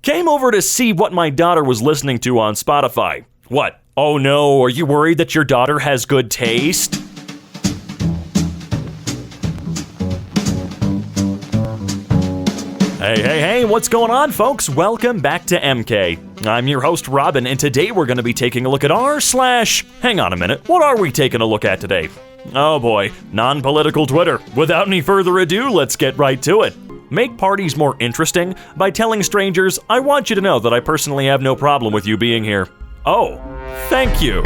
Came over to see what my daughter was listening to on Spotify. What? Oh no, are you worried that your daughter has good taste? Hey, what's going on, folks? Welcome back to EmKay. I'm your host, Robin, and today we're going to be taking a look at Hang on a minute, what are we taking a look at today? Oh boy, non-political Twitter. Without any further ado, let's get right to it. Make parties more interesting by telling strangers, I want you to know that I personally have no problem with you being here. Oh, thank you.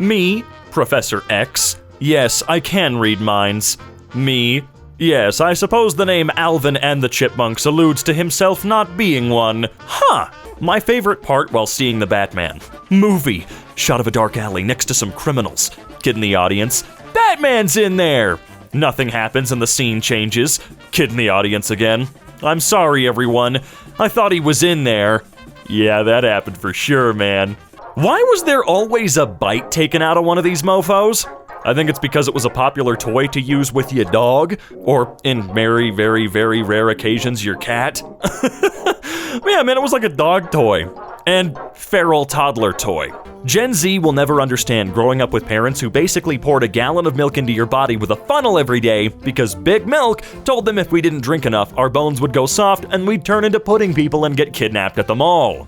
Me, Professor X. Yes, I can read minds. Me. Yes, I suppose the name Alvin and the Chipmunks alludes to himself not being one. Huh. My favorite part while seeing the Batman movie. Shot of a dark alley next to some criminals. Kid in the audience. Batman's in there! Nothing happens and the scene changes. Kid in the audience again. I'm sorry, everyone. I thought he was in there. Yeah, that happened for sure, man. Why was there always a bite taken out of one of these mofos? I think it's because it was a popular toy to use with your dog, or in very, very, very rare occasions, your cat. Yeah, man, it was like a dog toy. And feral toddler toy. Gen Z will never understand growing up with parents who basically poured a gallon of milk into your body with a funnel every day because Big Milk told them if we didn't drink enough, our bones would go soft and we'd turn into pudding people and get kidnapped at the mall.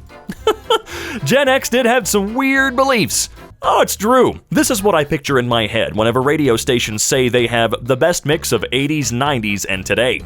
Gen X did have some weird beliefs. Oh, it's true. This is what I picture in my head whenever radio stations say they have the best mix of 80s, 90s, and today.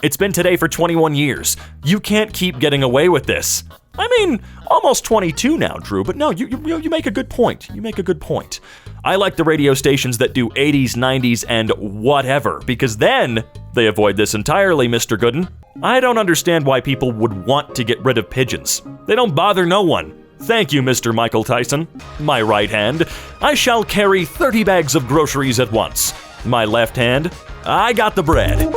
It's been today for 21 years. You can't keep getting away with this. I mean, almost 22 now, Drew, but no, you make a good point. You make a good point. I like the radio stations that do 80s, 90s, and whatever, because then they avoid this entirely, Mr. Gooden. I don't understand why people would want to get rid of pigeons. They don't bother no one. Thank you, Mr. Michael Tyson. My right hand, I shall carry 30 bags of groceries at once. My left hand, I got the bread.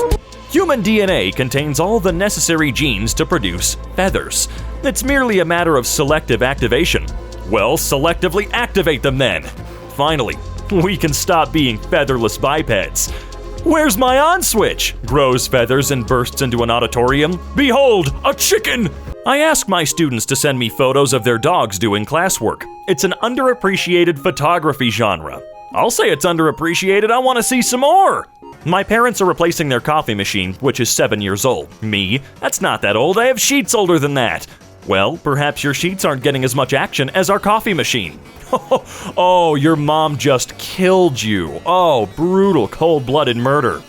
Human DNA contains all the necessary genes to produce feathers. It's merely a matter of selective activation. Well, selectively activate them then. Finally, we can stop being featherless bipeds. Where's my on switch? Grows feathers and bursts into an auditorium. Behold, a chicken! I ask my students to send me photos of their dogs doing classwork. It's an underappreciated photography genre. I'll say it's underappreciated, I want to see some more. My parents are replacing their coffee machine, which is 7 years old. Me? That's not that old, I have sheets older than that. Well, perhaps your sheets aren't getting as much action as our coffee machine. Oh, your mom just killed you. Oh, brutal, cold-blooded murder.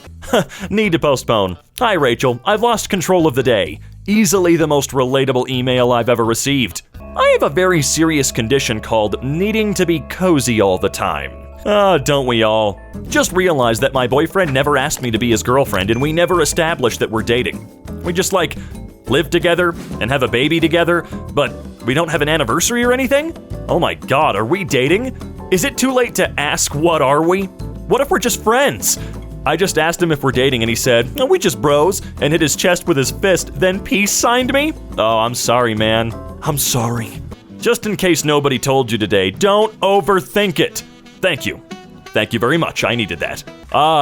Need to postpone. Hi, Rachel. I've lost control of the day. Easily the most relatable email I've ever received. I have a very serious condition called needing to be cozy all the time. Don't we all? Just realized that my boyfriend never asked me to be his girlfriend and we never established that we're dating. We just live together and have a baby together, but we don't have an anniversary or anything? Oh my god, are we dating? Is it too late to ask what are we? What if we're just friends? I just asked him if we're dating and he said, "No, we just bros," and hit his chest with his fist, then peace signed me? Oh, I'm sorry, man. I'm sorry. Just in case nobody told you today, don't overthink it. Thank you. Thank you very much, I needed that.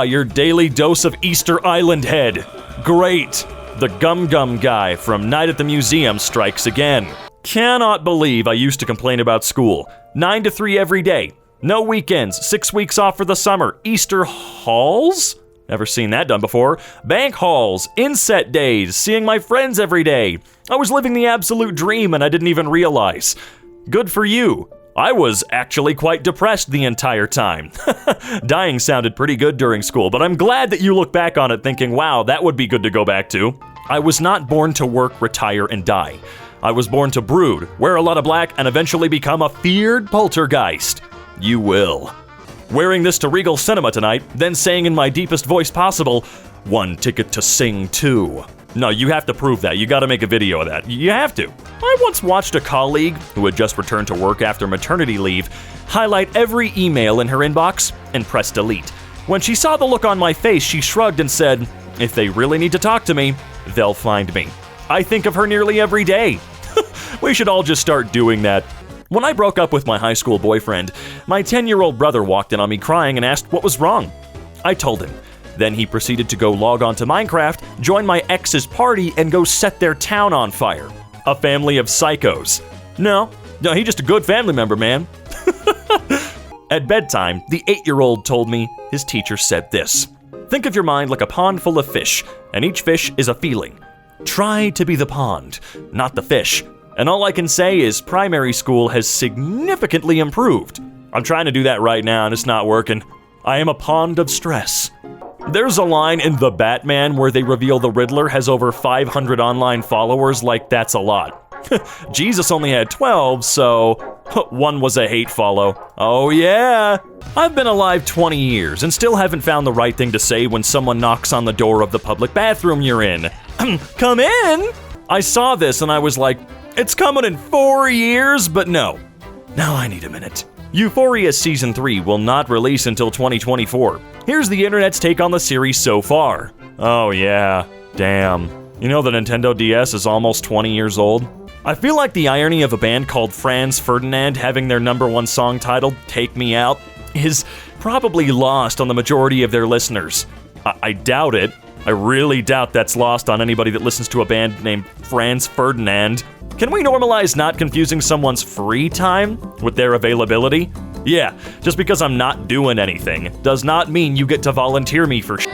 Your daily dose of Easter Island head. Great. The Gum Gum guy from Night at the Museum strikes again. Cannot believe I used to complain about school. 9 to 3 every day. No weekends, 6 weeks off for the summer. Easter halls? Never seen that done before. Bank halls, inset days, seeing my friends every day. I was living the absolute dream and I didn't even realize. Good for you. I was actually quite depressed the entire time. Dying sounded pretty good during school, but I'm glad that you look back on it thinking, wow, that would be good to go back to. I was not born to work, retire, and die. I was born to brood, wear a lot of black, and eventually become a feared poltergeist. You will. Wearing this to Regal Cinema tonight, then saying in my deepest voice possible, 1 ticket to sing too. No, you have to prove that. You gotta make a video of that. You have to. I once watched a colleague, who had just returned to work after maternity leave, highlight every email in her inbox and press delete. When she saw the look on my face, she shrugged and said, if they really need to talk to me, they'll find me. I think of her nearly every day. We should all just start doing that. When I broke up with my high school boyfriend, my 10-year-old brother walked in on me crying and asked what was wrong. I told him. Then he proceeded to go log on to Minecraft, join my ex's party, and go set their town on fire. A family of psychos. No, he's just a good family member, man. At bedtime, the 8-year-old told me his teacher said this: "Think of your mind like a pond full of fish, and each fish is a feeling. Try to be the pond, not the fish." And all I can say is primary school has significantly improved. I'm trying to do that right now and it's not working. I am a pond of stress. There's a line in The Batman where they reveal the Riddler has over 500 online followers, like that's a lot. Jesus only had 12, so one was a hate follow. Oh yeah! I've been alive 20 years and still haven't found the right thing to say when someone knocks on the door of the public bathroom you're in. Come in! I saw this and I was like, it's coming in 4 years, but no. Now I need a minute. Euphoria Season 3 will not release until 2024. Here's the internet's take on the series so far. Oh yeah, damn. You know the Nintendo DS is almost 20 years old? I feel like the irony of a band called Franz Ferdinand having their #1 song titled Take Me Out is probably lost on the majority of their listeners. I doubt it. I really doubt that's lost on anybody that listens to a band named Franz Ferdinand. Can we normalize not confusing someone's free time with their availability? Yeah, just because I'm not doing anything does not mean you get to volunteer me for shit.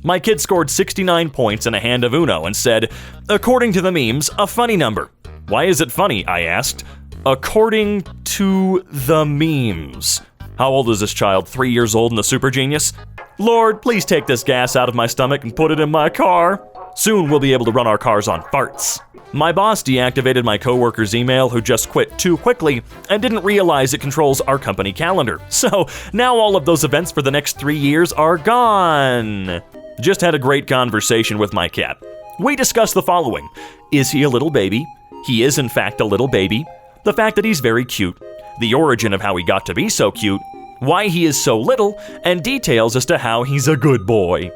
My kid scored 69 points in a hand of Uno and said, according to the memes, a funny number. Why is it funny? I asked. According to the memes. How old is this child? 3 years old and a super genius? Lord, please take this gas out of my stomach and put it in my car. Soon we'll be able to run our cars on farts. My boss deactivated my coworker's email who just quit too quickly and didn't realize it controls our company calendar. So now all of those events for the next 3 years are gone. Just had a great conversation with my cat. We discussed the following. Is he a little baby? He is in fact a little baby. The fact that he's very cute. The origin of how he got to be so cute. Why he is so little, and details as to how he's a good boy.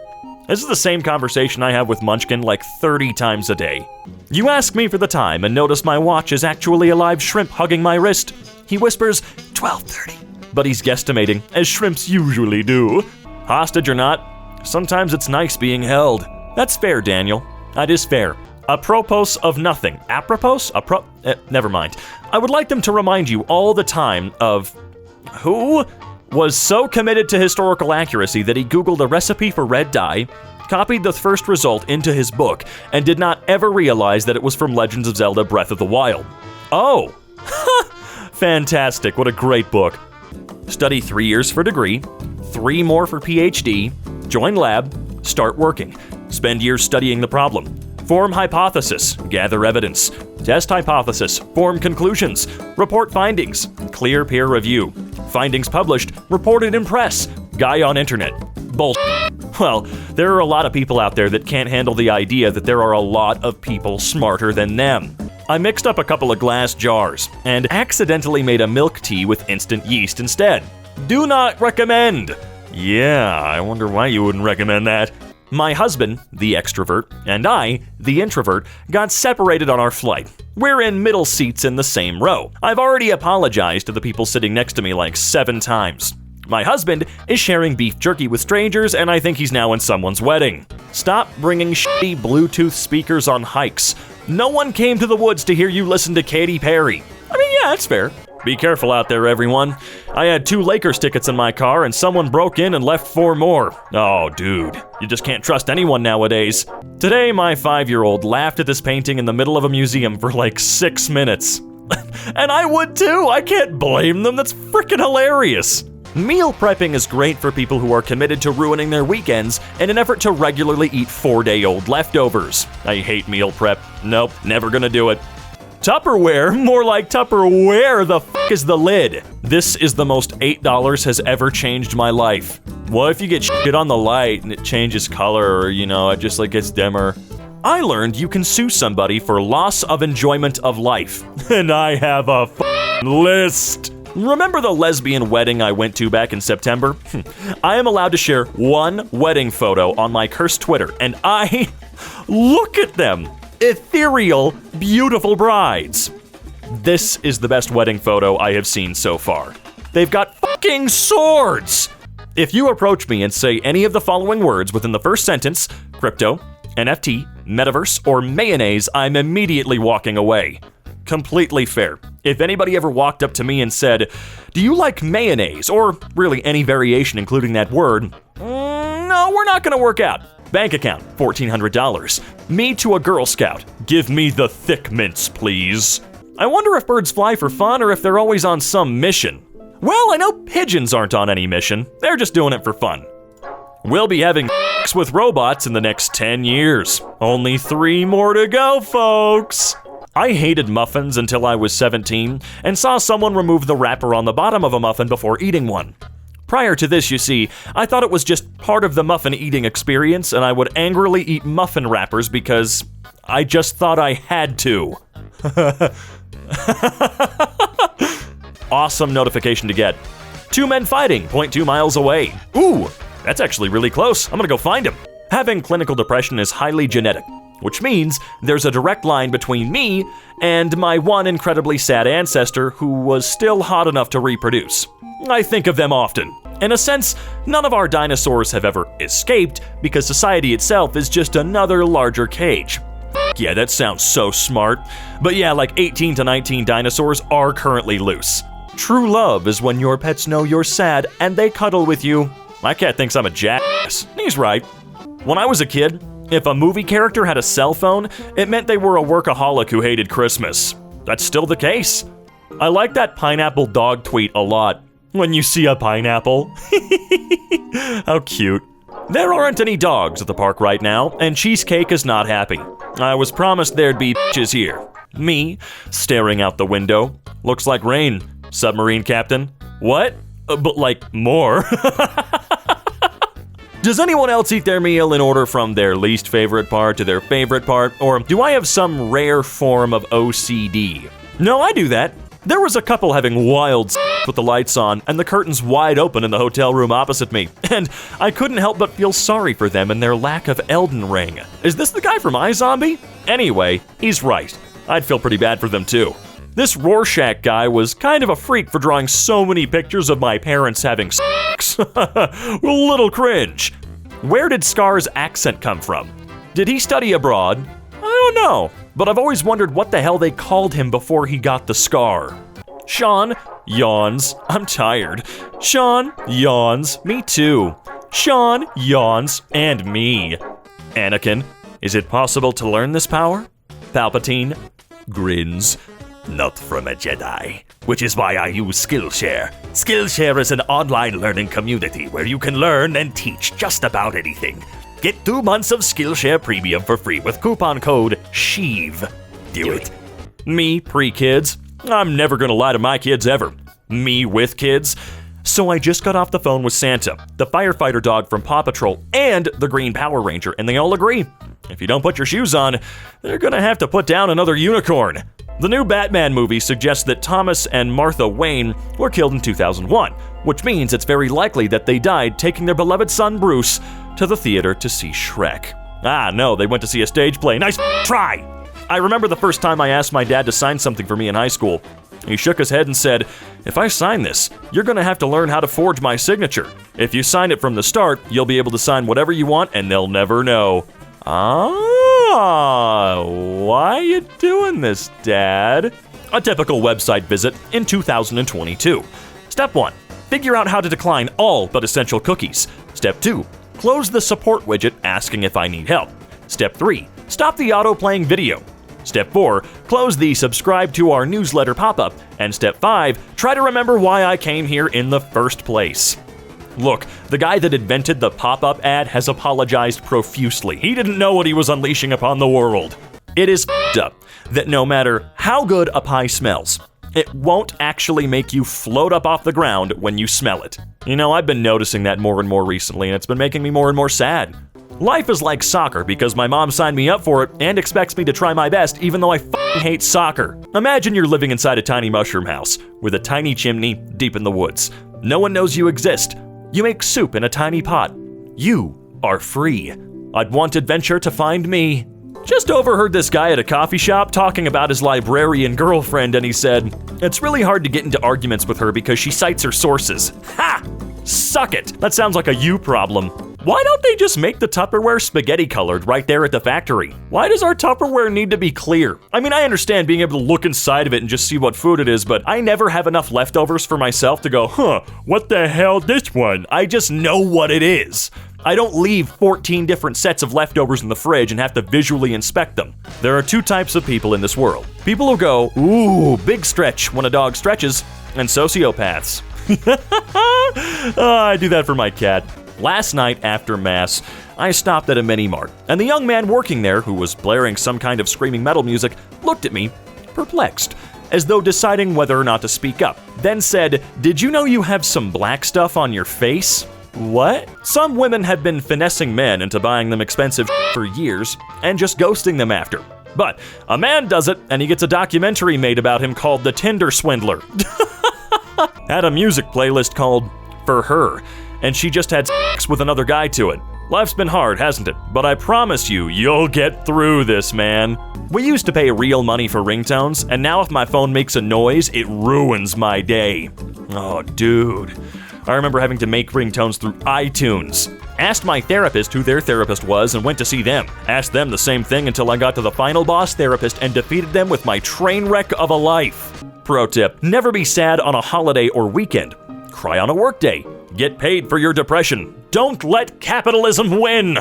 This is the same conversation I have with Munchkin like 30 times a day. You ask me for the time and notice my watch is actually a live shrimp hugging my wrist. He whispers, 12:30. But he's guesstimating, as shrimps usually do. Hostage or not, sometimes it's nice being held. That's fair, Daniel. That is fair. Apropos of nothing. Apropos? Never mind. I would like them to remind you all the time of who was so committed to historical accuracy that he Googled a recipe for red dye, copied the first result into his book, and did not ever realize that it was from Legends of Zelda Breath of the Wild. Oh! Fantastic, what a great book. Study 3 years for degree, 3 more for PhD, join lab, start working, spend years studying the problem, form hypothesis, gather evidence, test hypothesis, form conclusions, report findings, clear peer review, findings published, reported in press, guy on internet. Bullshit. Well, there are a lot of people out there that can't handle the idea that there are a lot of people smarter than them. I mixed up a couple of glass jars and accidentally made a milk tea with instant yeast instead. Do not recommend. Yeah, I wonder why you wouldn't recommend that. My husband, the extrovert, and I, the introvert, got separated on our flight. We're in middle seats in the same row. I've already apologized to the people sitting next to me like 7 times. My husband is sharing beef jerky with strangers, and I think he's now in someone's wedding. Stop bringing shitty Bluetooth speakers on hikes. No one came to the woods to hear you listen to Katy Perry. I mean, yeah, that's fair. Be careful out there, everyone. I had 2 Lakers tickets in my car, and someone broke in and left 4 more. Oh, dude. You just can't trust anyone nowadays. Today, my 5-year-old laughed at this painting in the middle of a museum for like 6 minutes. And I would too! I can't blame them, that's freaking hilarious! Meal prepping is great for people who are committed to ruining their weekends in an effort to regularly eat 4-day-old leftovers. I hate meal prep. Nope, never gonna do it. Tupperware? More like Tupperware the f*** is the lid. This is the most $8 has ever changed my life. What if you get shit on the light and it changes color or, it just like gets dimmer? I learned you can sue somebody for loss of enjoyment of life. And I have a list. Remember the lesbian wedding I went to back in September? I am allowed to share 1 wedding photo on my cursed Twitter, and look at them. Ethereal, beautiful brides. This is the best wedding photo I have seen so far. They've got fucking swords! If you approach me and say any of the following words within the first sentence, crypto, NFT, metaverse, or mayonnaise, I'm immediately walking away. Completely fair. If anybody ever walked up to me and said, "Do you like mayonnaise?" or really any variation including that word, no, we're not gonna work out. Bank account, $1,400. Me to a Girl Scout, give me the thick mints, please. I wonder if birds fly for fun or if they're always on some mission. Well, I know pigeons aren't on any mission. They're just doing it for fun. We'll be having sex with robots in the next 10 years. Only 3 more to go, folks. I hated muffins until I was 17 and saw someone remove the wrapper on the bottom of a muffin before eating one. Prior to this, you see, I thought it was just part of the muffin eating experience, and I would angrily eat muffin wrappers because I just thought I had to. Awesome notification to get. 2 men fighting 0.2 miles away. Ooh, that's actually really close. I'm gonna go find him. Having clinical depression is highly genetic, which means there's a direct line between me and my one incredibly sad ancestor who was still hot enough to reproduce. I think of them often. In a sense, none of our dinosaurs have ever escaped because society itself is just another larger cage. Yeah, that sounds so smart. But yeah, like 18 to 19 dinosaurs are currently loose. True love is when your pets know you're sad and they cuddle with you. My cat thinks I'm a jackass. He's right. When I was a kid, if a movie character had a cell phone, it meant they were a workaholic who hated Christmas. That's still the case. I like that pineapple dog tweet a lot. When you see a pineapple. How cute. There aren't any dogs at the park right now, and Cheesecake is not happy. I was promised there'd be bitches here. Me, staring out the window. Looks like rain. Submarine captain. What? But like more. Does anyone else eat their meal in order from their least favorite part to their favorite part? Or do I have some rare form of OCD? No, I do that. There was a couple having wild sex with the lights on and the curtains wide open in the hotel room opposite me, and I couldn't help but feel sorry for them and their lack of Elden Ring. Is this the guy from iZombie? Anyway, he's right. I'd feel pretty bad for them too. This Rorschach guy was kind of a freak for drawing so many pictures of my parents having sex. A little cringe. Where did Scar's accent come from? Did he study abroad? I don't know, but I've always wondered what the hell they called him before he got the scar. Sean yawns. I'm tired. Sean yawns. Me too. Sean yawns. And me. Anakin, is it possible to learn this power? Palpatine grins. Not from a Jedi. Which is why I use Skillshare. Skillshare is an online learning community where you can learn and teach just about anything. Get 2 months of Skillshare Premium for free with coupon code SHEEV. Do it. Me, pre-kids. I'm never gonna lie to my kids ever. Me with kids. So I just got off the phone with Santa, the firefighter dog from Paw Patrol, and the Green Power Ranger, and they all agree. If you don't put your shoes on, they're gonna have to put down another unicorn. The new Batman movie suggests that Thomas and Martha Wayne were killed in 2001, which means it's very likely that they died taking their beloved son Bruce to the theater to see Shrek. Ah, no, they went to see a stage play. Nice try! I remember the first time I asked my dad to sign something for me in high school. He shook his head and said, "If I sign this, you're gonna have to learn how to forge my signature. If you sign it from the start, you'll be able to sign whatever you want and they'll never know." Ah, why you doing this, Dad? A typical website visit in 2022. Step 1, figure out how to decline all but essential cookies. Step 2, close the support widget asking if I need help. Step 3, stop the auto-playing video. Step 4, close the subscribe to our newsletter pop-up. And Step 5, try to remember why I came here in the first place. Look, the guy that invented the pop-up ad has apologized profusely. He didn't know what he was unleashing upon the world. It is f***ed up that no matter how good a pie smells, it won't actually make you float up off the ground when you smell it. You know, I've been noticing that more and more recently, and it's been making me more and more sad. Life is like soccer because my mom signed me up for it and expects me to try my best even though I f***ing hate soccer. Imagine you're living inside a tiny mushroom house with a tiny chimney deep in the woods. No one knows you exist. You make soup in a tiny pot. You are free. I'd want adventure to find me. Just overheard this guy at a coffee shop talking about his librarian girlfriend, and he said, "It's really hard to get into arguments with her because she cites her sources." Ha! Suck it! That sounds like a you problem. Why don't they just make the Tupperware spaghetti colored right there at the factory? Why does our Tupperware need to be clear? I mean, I understand being able to look inside of it and just see what food it is, but I never have enough leftovers for myself to go, what the hell this one? I just know what it is. I don't leave 14 different sets of leftovers in the fridge and have to visually inspect them. There are two types of people in this world. People who go, ooh, big stretch when a dog stretches, and sociopaths. I do that for my cat. Last night after Mass, I stopped at a mini-mart, and the young man working there, who was blaring some kind of screaming metal music, looked at me, perplexed, as though deciding whether or not to speak up, then said, "Did you know you have some black stuff on your face?" What? Some women have been finessing men into buying them expensive for years and just ghosting them after. But a man does it, and he gets a documentary made about him called The Tinder Swindler. Had a music playlist called For Her, and she just had sex with another guy to it. Life's been hard, hasn't it? But I promise you, you'll get through this, man. We used to pay real money for ringtones, and now if my phone makes a noise, it ruins my day. Oh, dude. I remember having to make ringtones through iTunes. Asked my therapist who their therapist was and went to see them. Asked them the same thing until I got to the final boss therapist and defeated them with my train wreck of a life. Pro tip, never be sad on a holiday or weekend. Cry on a workday. Get paid for your depression. Don't let capitalism win.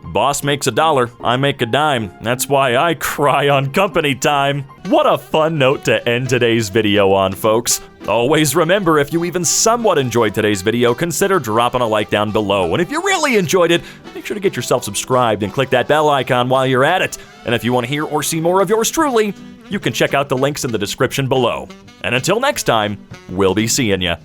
Boss makes $1, I make a dime. That's why I cry on company time. What a fun note to end today's video on, folks. Always remember, if you even somewhat enjoyed today's video, consider dropping a like down below. And if you really enjoyed it, make sure to get yourself subscribed and click that bell icon while you're at it. And if you want to hear or see more of yours truly, you can check out the links in the description below. And until next time, we'll be seeing ya.